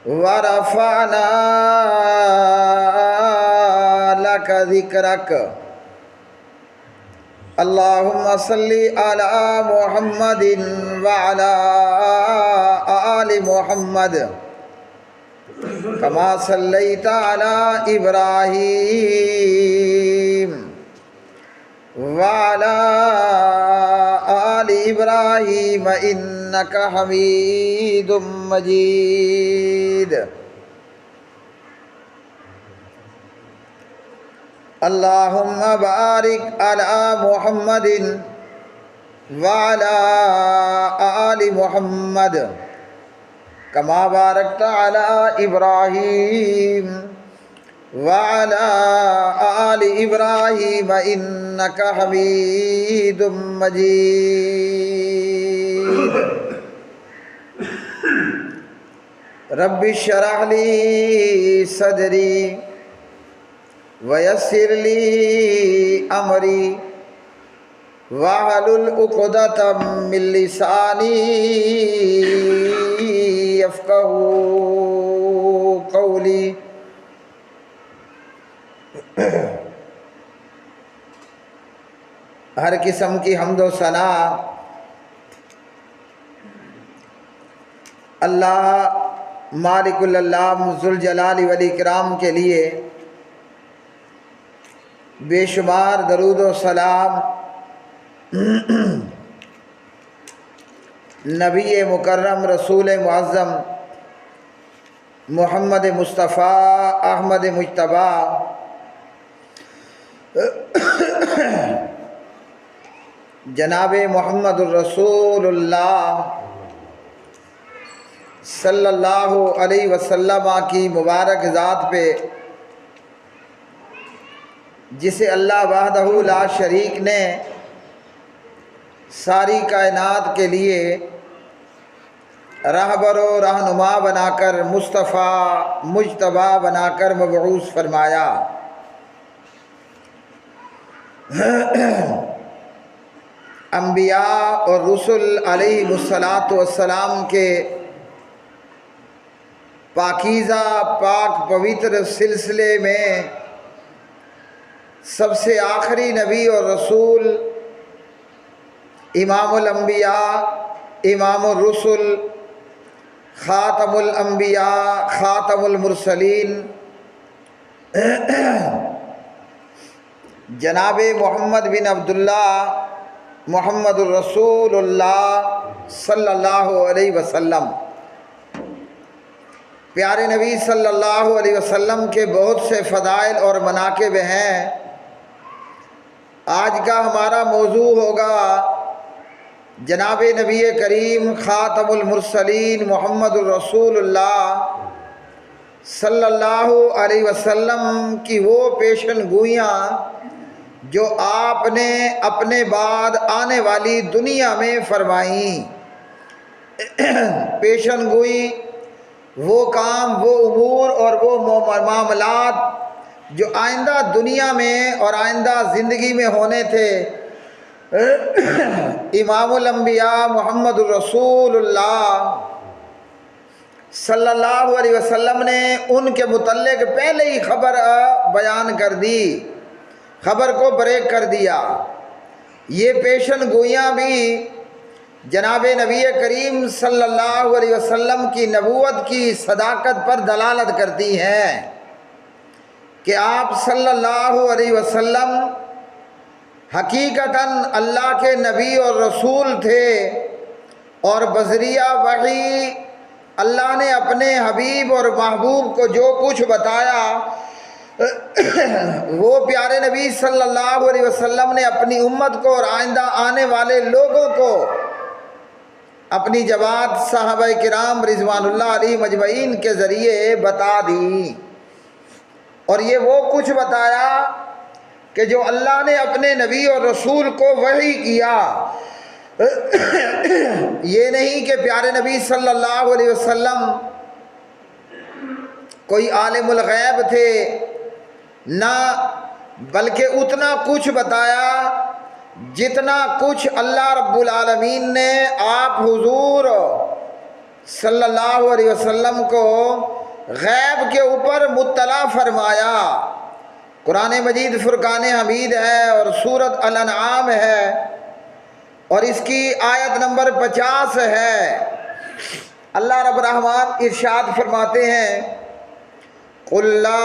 ورفعنا لك ذكرك اللهم صل على محمد وعلى آل محمد كما صليت على إبراهيم وعلى آل إبراهيم إنك حميد مجيد اللهم بارك على محمد وعلى آل محمد كما باركت على إبراهيم وعلى آل إبراهيم إنك حميد مجيد رب اشرح لي صدري ويسر لي أمري واحلل عقدة من لساني يفقهوا قولي ہر قسم کی حمد و ثنا اللہ مالک العلام ذوالجلال والاکرام کے لیے بے شمار درود و سلام نبی مکرم رسول معظم محمد مصطفیٰ احمد مجتبیٰ جناب محمد الرسول اللہ صلی اللہ علیہ وسلم کی مبارک ذات پہ جسے اللہ وحدہ لا شریک نے ساری کائنات کے لیے رہبر و رہنما بنا کر مصطفیٰ مجتبیٰ بنا کر مبعوث فرمایا۔ انبیاء اور رسل علیہ السلام کے پاکیزہ پاک پوتر سلسلے میں سب سے آخری نبی اور رسول امام الانبیاء امام الرسل خاتم الانبیاء خاتم المرسلین جناب محمد بن عبداللہ محمد الرسول اللہ صلی اللہ علیہ وسلم، پیارے نبی صلی اللہ علیہ وسلم کے بہت سے فضائل اور مناقب ہیں۔ آج کا ہمارا موضوع ہوگا جناب نبی کریم خاتم المرسلین محمد الرسول اللہ صلی اللہ علیہ وسلم کی وہ پیشن گوئیاں جو آپ نے اپنے بعد آنے والی دنیا میں فرمائیں۔ پیشن گوئی وہ کام، وہ امور اور وہ معاملات جو آئندہ دنیا میں اور آئندہ زندگی میں ہونے تھے۔ امام الانبیاء محمد الرسول اللہ صلی اللہ علیہ وسلم نے ان کے متعلق پہلے ہی خبر بیان کر دی، خبر کو بریک کر دیا۔ یہ پیشن گوئیاں بھی جناب نبی کریم صلی اللہ علیہ وسلم کی نبوت کی صداقت پر دلالت کرتی ہیں کہ آپ صلی اللہ علیہ وسلم حقیقتاً اللہ کے نبی اور رسول تھے، اور بذریعہ وحی اللہ نے اپنے حبیب اور محبوب کو جو کچھ بتایا وہ پیارے نبی صلی اللہ علیہ وسلم نے اپنی امت کو اور آئندہ آنے والے لوگوں کو اپنی جماعت صحابہ کرام رضوان اللہ علیہ مجمعین کے ذریعے بتا دی۔ اور یہ وہ کچھ بتایا کہ جو اللہ نے اپنے نبی اور رسول کو وحی کیا۔ یہ نہیں کہ پیارے نبی صلی اللہ علیہ وسلم کوئی عالم الغیب تھے، نہ بلکہ اتنا کچھ بتایا جتنا کچھ اللہ رب العالمین نے آپ حضور صلی اللہ علیہ وسلم کو غیب کے اوپر مطلع فرمایا۔ قرآن مجید فرقان حمید ہے اور سورۃ الانعام ہے اور اس کی آیت نمبر 50 ہے۔ اللہ رب الرحمن ارشاد فرماتے ہیں قُلْ لَا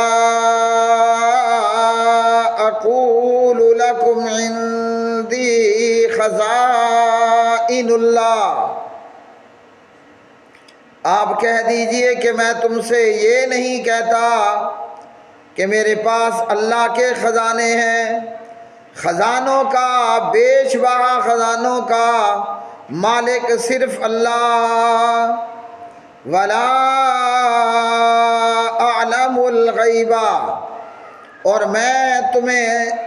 أَقُولُ لَكُمْ عِنْدِي خَزَائِنُ اللَّهِ، آپ کہہ دیجئے کہ میں تم سے یہ نہیں کہتا کہ میرے پاس اللہ کے خزانے ہیں، خزانوں کا بیش بہا خزانوں کا مالک صرف اللہ، وَلَا أَعْلَمُ الْغَيْبَ، اور میں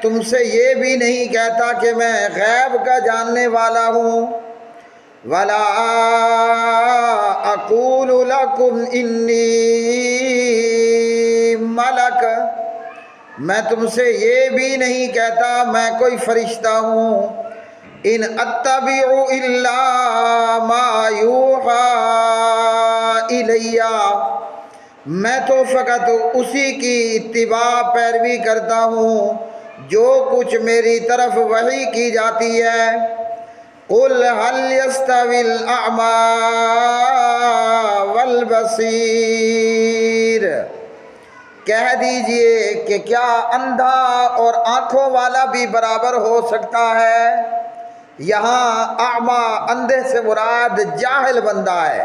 تم سے یہ بھی نہیں کہتا کہ میں غیب کا جاننے والا ہوں، وَلَا أَقُولُ لَكُمْ إِنِّي مَلَكٌ، میں تم سے یہ بھی نہیں کہتا میں کوئی فرشتہ ہوں، ان اتبع الا ما یوحی الی، میں تو فقط اسی کی اتباع پیروی کرتا ہوں جو کچھ میری طرف وحی کی جاتی ہے۔ قُلْ هَلْ يَسْتَوِي الْأَعْمَى وَالْبَصِيرُ، کہہ دیجئے کہ کیا اندھا اور آنکھوں والا بھی برابر ہو سکتا ہے؟ یہاں اعمیٰ اندھے سے مراد جاہل بندہ ہے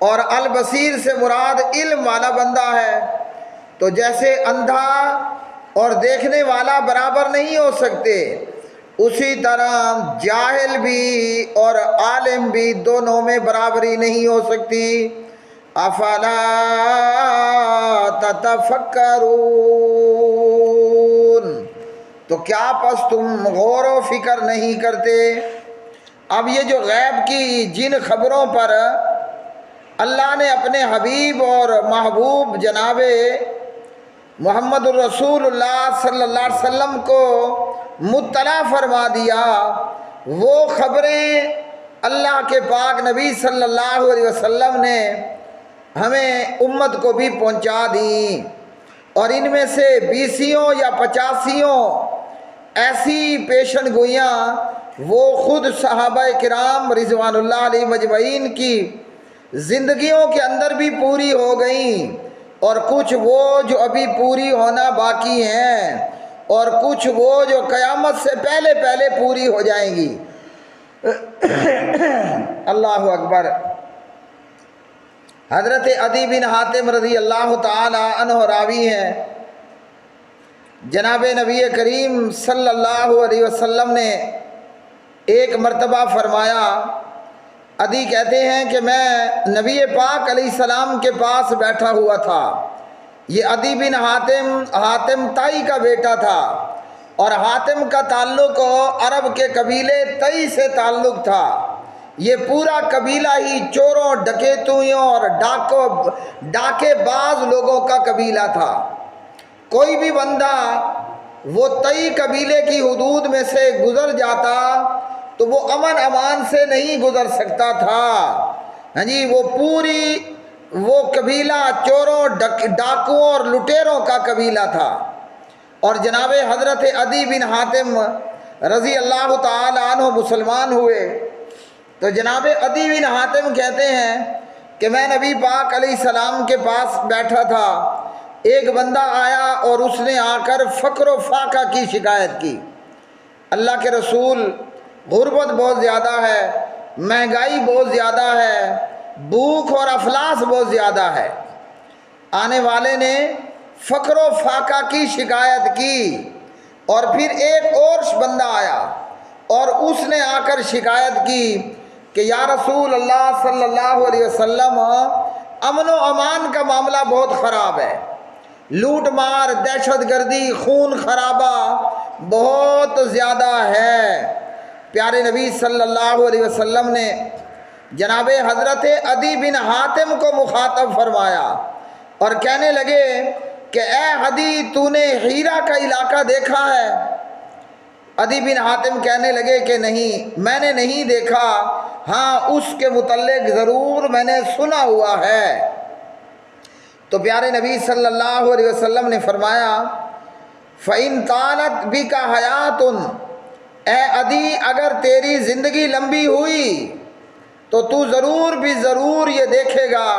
اور البصیر سے مراد علم والا بندہ ہے، تو جیسے اندھا اور دیکھنے والا برابر نہیں ہو سکتے، اسی طرح جاہل بھی اور عالم بھی دونوں میں برابری نہیں ہو سکتی۔ افلا تتفکرون، تو کیا پس تم غور و فکر نہیں کرتے؟ اب یہ جو غیب کی جن خبروں پر اللہ نے اپنے حبیب اور محبوب جناب محمد الرسول اللہ صلی اللہ علیہ وسلم کو مطلع فرما دیا، وہ خبریں اللہ کے پاک نبی صلی اللہ علیہ وسلم نے ہمیں امت کو بھی پہنچا دیں، اور ان میں سے 20 یا 85 ایسی پیشن گوئیاں وہ خود صحابہ کرام رضوان اللہ علیہ مجمعین کی زندگیوں کے اندر بھی پوری ہو گئیں، اور کچھ وہ جو ابھی پوری ہونا باقی ہیں، اور کچھ وہ جو قیامت سے پہلے پہلے پوری ہو جائیں گی۔ اللہ اکبر۔ حضرت عدی بن حاتم رضی اللہ تعالی عنہ راوی ہیں، جناب نبی کریم صلی اللہ علیہ وسلم نے ایک مرتبہ فرمایا، عدی کہتے ہیں کہ میں نبی پاک علیہ السلام کے پاس بیٹھا ہوا تھا۔ یہ عدی بن حاتم تائی کا بیٹا تھا، اور حاتم کا تعلق عرب کے قبیلے تئی سے تعلق تھا۔ یہ پورا قبیلہ ہی چوروں، ڈکیتویوں اور ڈاکے باز لوگوں کا قبیلہ تھا۔ کوئی بھی بندہ وہ تئی قبیلے کی حدود میں سے گزر جاتا تو وہ امن امان سے نہیں گزر سکتا تھا۔ ہاں جی، وہ قبیلہ چوروں، ڈاکوؤں اور لٹیروں کا قبیلہ تھا۔ اور جناب حضرت عدی بن حاتم رضی اللہ تعالی عنہ مسلمان ہوئے تو جناب عدی بن حاتم کہتے ہیں کہ میں نبی پاک علیہ السلام کے پاس بیٹھا تھا، ایک بندہ آیا اور اس نے آ کر فقر و فاقہ کی شکایت کی۔ اللہ کے رسول، غربت بہت زیادہ ہے، مہنگائی بہت زیادہ ہے، بھوک اور افلاس بہت زیادہ ہے۔ آنے والے نے فقر و فاقہ کی شکایت کی، اور پھر ایک اور بندہ آیا اور اس نے آ کر شکایت کی کہ یا رسول اللہ صلی اللہ علیہ وسلم، امن و امان کا معاملہ بہت خراب ہے، لوٹ مار، دہشت گردی، خون خرابہ بہت زیادہ ہے۔ پیارے نبی صلی اللہ علیہ وسلم نے جناب حضرت عدی بن حاتم کو مخاطب فرمایا اور کہنے لگے کہ اے عدی، تو نے ہیرا کا علاقہ دیکھا ہے؟ عدی بن حاتم کہنے لگے کہ نہیں، میں نے نہیں دیکھا، ہاں اس کے متعلق ضرور میں نے سنا ہوا ہے۔ تو پیارے نبی صلی اللہ علیہ وسلم نے فرمایا فَإِن طَالَتْ بِكَ حَيَاتٌ، اے عدی اگر تیری زندگی لمبی ہوئی تو تو ضرور بھی ضرور یہ دیکھے گا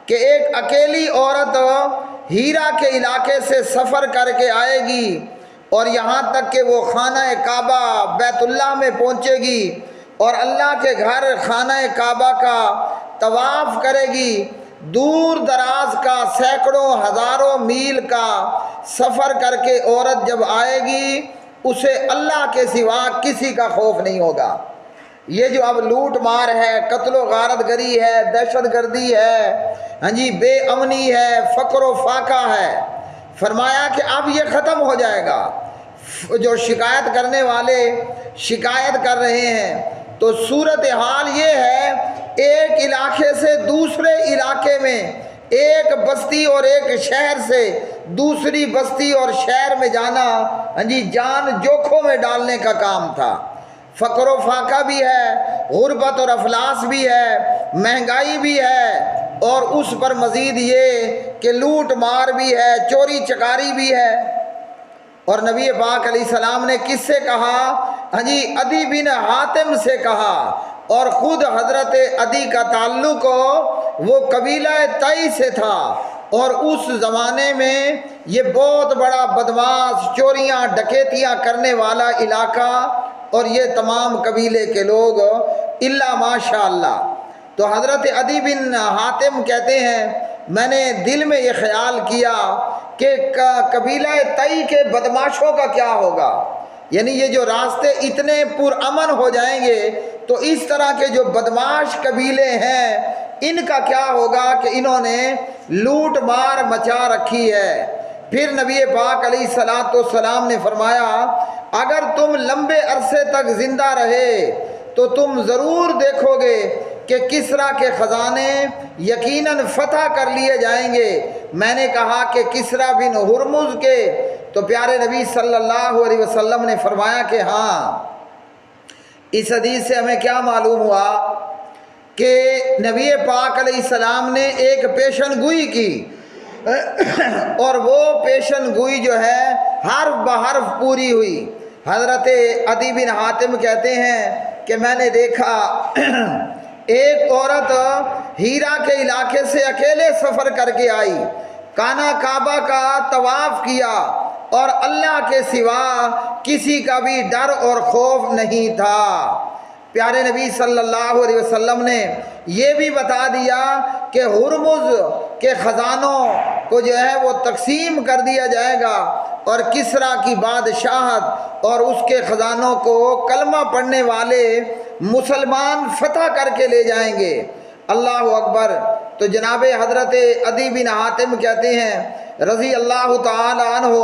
کہ ایک اکیلی عورت ہیرا کے علاقے سے سفر کر کے آئے گی اور یہاں تک کہ وہ خانہ کعبہ بیت اللہ میں پہنچے گی اور اللہ کے گھر خانہ کعبہ کا طواف کرے گی۔ دور دراز کا سینکڑوں ہزاروں میل کا سفر کر کے عورت جب آئے گی اسے اللہ کے سوا کسی کا خوف نہیں ہوگا۔ یہ جو اب لوٹ مار ہے، قتل و غارت گری ہے، دہشت گردی ہے، بے امنی ہے، فقر و فاقہ ہے، فرمایا کہ اب یہ ختم ہو جائے گا۔ جو شکایت کرنے والے شکایت کر رہے ہیں تو صورتحال یہ ہے ایک علاقے سے دوسرے علاقے میں، ایک بستی اور ایک شہر سے دوسری بستی اور شہر میں جانا جان جوکھوں میں ڈالنے کا کام تھا۔ فقر و فاقہ بھی ہے، غربت اور افلاس بھی ہے، مہنگائی بھی ہے، اور اس پر مزید یہ کہ لوٹ مار بھی ہے، چوری چکاری بھی ہے۔ اور نبی پاک علیہ السلام نے کس سے کہا؟ عدی بن حاتم سے کہا، اور خود حضرت عدی کا تعلق وہ قبیلہ تئی سے تھا، اور اس زمانے میں یہ بہت بڑا بدماش، چوریاں ڈکیتیاں کرنے والا علاقہ، اور یہ تمام قبیلے کے لوگ الا ماشاء اللہ۔ تو حضرت عدی بن حاتم کہتے ہیں میں نے دل میں یہ خیال کیا کہ قبیلہ تئی کے بدماشوں کا کیا ہوگا، یعنی یہ جو راستے اتنے پرامن ہو جائیں گے تو اس طرح کے جو بدماش قبیلے ہیں ان کا کیا ہوگا کہ انہوں نے لوٹ مار مچا رکھی ہے۔ پھر نبی پاک علیہ السلام نے فرمایا اگر تم لمبے عرصے تک زندہ رہے تو تم ضرور دیکھو گے کہ کسریٰ کے خزانے یقیناً فتح کر لیے جائیں گے۔ میں نے کہا کہ کسریٰ بن ہرمز کے، تو پیارے نبی صلی اللہ علیہ وسلم نے فرمایا کہ ہاں۔ اس حدیث سے ہمیں کیا معلوم ہوا کہ نبی پاک علیہ السلام نے ایک پیشن گوئی کی، اور وہ پیشن گوئی جو ہے حرف بحرف پوری ہوئی۔ حضرت عدی بن حاتم کہتے ہیں کہ میں نے دیکھا ایک عورت ہیرا کے علاقے سے اکیلے سفر کر کے آئی، خانہ کعبہ کا طواف کیا، اور اللہ کے سوا کسی کا بھی ڈر اور خوف نہیں تھا۔ پیارے نبی صلی اللہ علیہ وسلم نے یہ بھی بتا دیا کہ ہرمز کے خزانوں کو جو ہے وہ تقسیم کر دیا جائے گا، اور کسریٰ کی بادشاہت اور اس کے خزانوں کو کلمہ پڑھنے والے مسلمان فتح کر کے لے جائیں گے۔ اللہ اکبر۔ تو جناب حضرت عدی بن حاتم کہتے ہیں رضی اللہ تعالی عنہ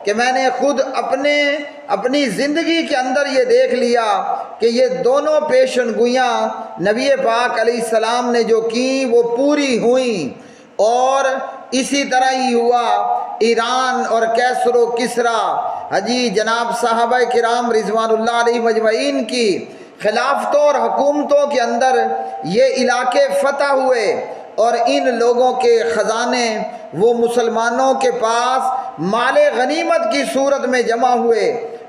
کہ میں نے خود اپنی زندگی کے اندر یہ دیکھ لیا کہ یہ دونوں پیشن گوئیاں نبی پاک علیہ السلام نے جو کی وہ پوری ہوئیں، اور اسی طرح ہی ہوا ایران اور کیسر و کسریٰ جناب صحابہ کرام رضوان اللہ علیہ مجمعین کی خلافتوں اور حکومتوں کے اندر یہ علاقے فتح ہوئے، اور ان لوگوں کے خزانے وہ مسلمانوں کے پاس مال غنیمت کی صورت میں جمع ہوئے۔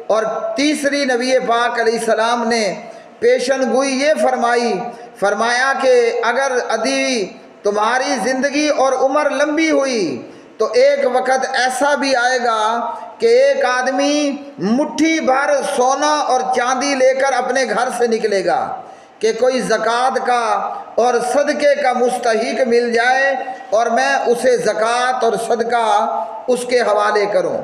اور تیسری نبی پاک علیہ السلام نے پیشن گوئی یہ فرمایا کہ اگر عدی تمہاری زندگی اور عمر لمبی ہوئی تو ایک وقت ایسا بھی آئے گا کہ ایک آدمی مٹھی بھر سونا اور چاندی لے کر اپنے گھر سے نکلے گا کہ کوئی زکوٰۃ کا اور صدقے کا مستحق مل جائے اور میں اسے زکوٰۃ اور صدقہ اس کے حوالے کروں۔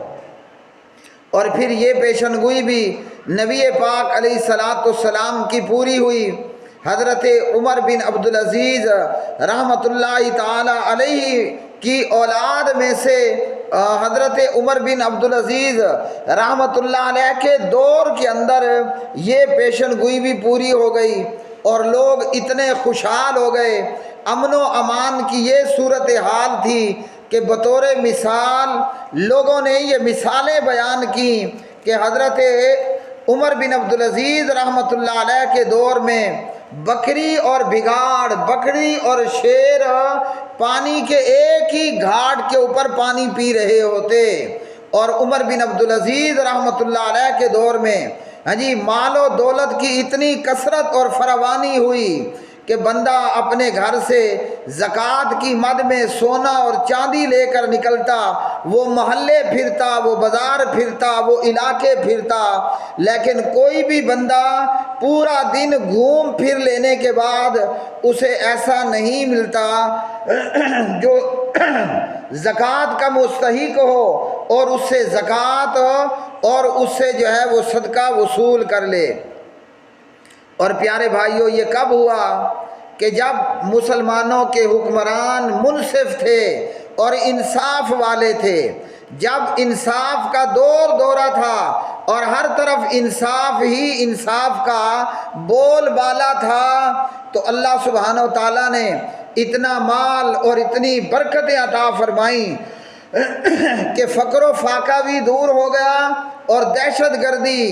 اور پھر یہ پیشن گوئی بھی نبی پاک علیہ السلام کی پوری ہوئی۔ حضرت عمر بن عبدالعزیز رحمۃ اللہ تعالی علیہ کی اولاد میں سے حضرت عمر بن عبدالعزیز رحمۃ اللہ علیہ کے دور کے اندر یہ پیشن گوئی بھی پوری ہو گئی، اور لوگ اتنے خوشحال ہو گئے۔ امن و امان کی یہ صورتحال تھی کہ بطور مثال لوگوں نے یہ مثالیں بیان کی کہ حضرت عمر بن عبدالعزیز رحمۃ اللہ علیہ کے دور میں بکری اور بگاڑ، بکری اور شیر پانی کے ایک ہی گھاٹ کے اوپر پانی پی رہے ہوتے۔ اور عمر بن عبدالعزیز رحمۃ اللہ علیہ کے دور میں مال و دولت کی اتنی کثرت اور فراوانی ہوئی کہ بندہ اپنے گھر سے زکوٰۃ کی مد میں سونا اور چاندی لے کر نکلتا، وہ محلے پھرتا، وہ بازار پھرتا، وہ علاقے پھرتا، لیکن کوئی بھی بندہ پورا دن گھوم پھر لینے کے بعد اسے ایسا نہیں ملتا جو زکوٰۃ کا مستحق ہو اور اس سے زکوٰۃ اور اس سے جو ہے وہ صدقہ وصول کر لے۔ اور پیارے بھائیوں، یہ کب ہوا کہ جب مسلمانوں کے حکمران منصف تھے اور انصاف والے تھے، جب انصاف کا دورہ تھا اور ہر طرف انصاف ہی انصاف کا بول بالا تھا، تو اللہ سبحانہ و تعالیٰ نے اتنا مال اور اتنی برکتیں عطا فرمائیں کہ فقر و فاقہ بھی دور ہو گیا اور دہشت گردی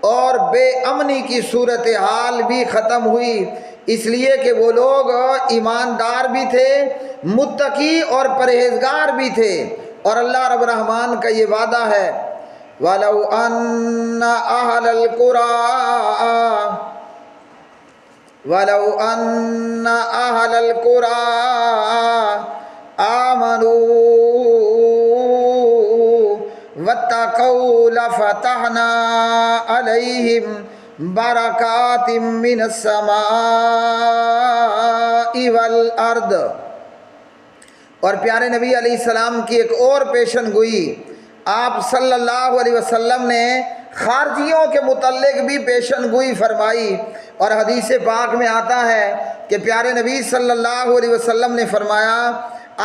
اور بے امنی کی صورتحال بھی ختم ہوئی، اس لیے کہ وہ لوگ ایماندار بھی تھے، متقی اور پرہیزگار بھی تھے۔ اور اللہ رب الرحمن کا یہ وعدہ ہے، وَلَوْ أَنَّ أَهْلَ الْقُرَىٰ آمَنُوا وَاتَّقَوْا لَفَتَحْنَا عَلَيْهِمْ بَرَكَاتٍ مِّنَ السَّمَاءِ وَالْأَرْضِ۔ اور پیارے نبی علیہ السلام کی ایک اور پیشن گوئی آپ صلی اللہ علیہ وسلم نے خارجیوں کے متعلق بھی پیشن گوئی فرمائی، اور حدیث پاک میں آتا ہے کہ پیارے نبی صلی اللہ علیہ وسلم نے فرمایا،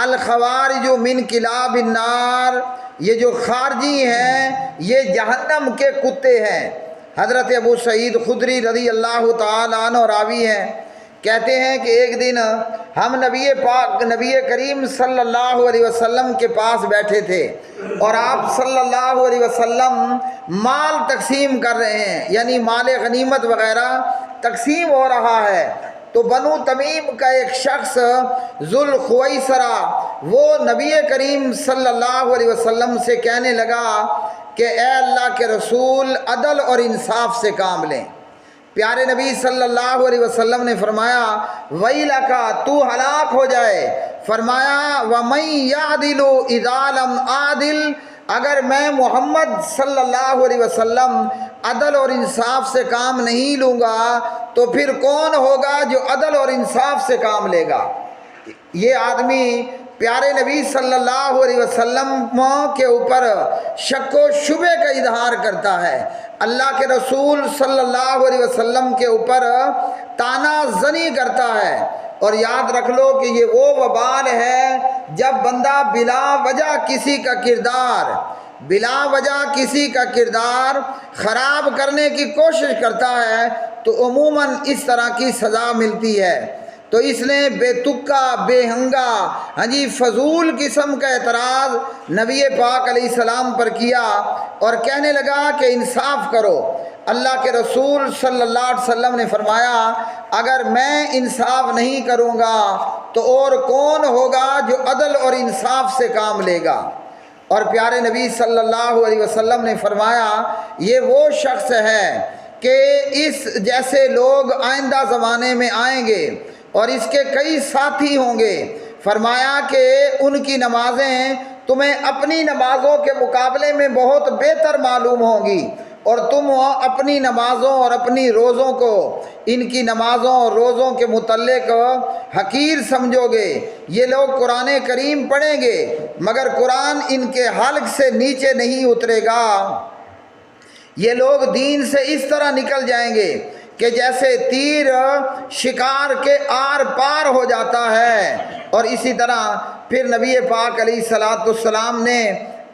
الخوارج من کلاب النار، یہ جو خارجی ہیں یہ جہنم کے کتے ہیں۔ حضرت ابو سعید خدری رضی اللہ تعالیٰ عنہ راوی ہیں، کہتے ہیں کہ ایک دن ہم نبی کریم صلی اللہ علیہ وسلم کے پاس بیٹھے تھے اور آپ صلی اللہ علیہ وسلم مال تقسیم کر رہے ہیں، یعنی مال غنیمت وغیرہ تقسیم ہو رہا ہے۔ تو بنو تمیم کا ایک شخص ذوالخویسرہ وہ نبی کریم صلی اللہ علیہ وسلم سے کہنے لگا کہ اے اللہ کے رسول، عدل اور انصاف سے کام لیں۔ پیارے نبی صلی اللہ علیہ وسلم نے فرمایا، وَيْلَكَ، تو ہلاک ہو جائے۔ فرمایا، وَمَن يَعْدِلُ إِذَا لَمْ أَعْدِلْ، اگر میں محمد صلی اللہ علیہ وسلم عدل اور انصاف سے کام نہیں لوں گا تو پھر کون ہوگا جو عدل اور انصاف سے کام لے گا؟ یہ آدمی پیارے نبی صلی اللہ علیہ وسلم کے اوپر شک و شبہ کا اظہار کرتا ہے، اللہ کے رسول صلی اللہ علیہ وسلم کے اوپر طعنہ زنی کرتا ہے۔ اور یاد رکھ لو کہ یہ وہ وبال ہے جب بندہ بلا وجہ کسی کا کردار خراب کرنے کی کوشش کرتا ہے تو عموماً اس طرح کی سزا ملتی ہے۔ تو اس نے بے تکا، بے ہنگا فضول قسم کا اعتراض نبی پاک علیہ السلام پر کیا اور کہنے لگا کہ انصاف کرو۔ اللہ کے رسول صلی اللہ علیہ وسلم نے فرمایا، اگر میں انصاف نہیں کروں گا تو اور کون ہوگا جو عدل اور انصاف سے کام لے گا؟ اور پیارے نبی صلی اللہ علیہ وسلم نے فرمایا، یہ وہ شخص ہے کہ اس جیسے لوگ آئندہ زمانے میں آئیں گے اور اس کے کئی ساتھی ہوں گے۔ فرمایا کہ ان کی نمازیں تمہیں اپنی نمازوں کے مقابلے میں بہت بہتر معلوم ہوں گی، اور تم اپنی نمازوں اور اپنی روزوں کو ان کی نمازوں اور روزوں کے متعلق حقیر سمجھو گے۔ یہ لوگ قرآن کریم پڑھیں گے مگر قرآن ان کے حلق سے نیچے نہیں اترے گا۔ یہ لوگ دین سے اس طرح نکل جائیں گے کہ جیسے تیر شکار کے آر پار ہو جاتا ہے۔ اور اسی طرح پھر نبی پاک علیہ السلام نے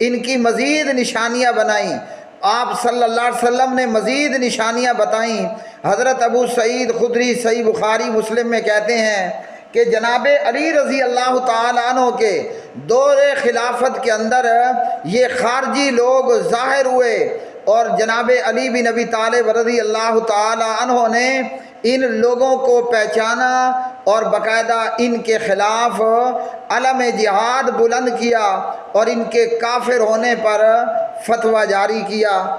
ان کی مزید نشانیاں بنائیں۔ آپ صلی اللہ علیہ وسلم نے مزید نشانیاں بتائیں۔ حضرت ابو سعید خدری صحیح بخاری مسلم میں کہتے ہیں کہ جناب علی رضی اللہ تعالیٰ عنہ کے دور خلافت کے اندر یہ خارجی لوگ ظاہر ہوئے، اور جناب علی بن ابی طالب رضی اللہ تعالیٰ عنہ نے ان لوگوں کو پہچانا اور باقاعدہ ان کے خلاف علم جہاد بلند کیا اور ان کے کافر ہونے پر فتویٰ جاری کیا۔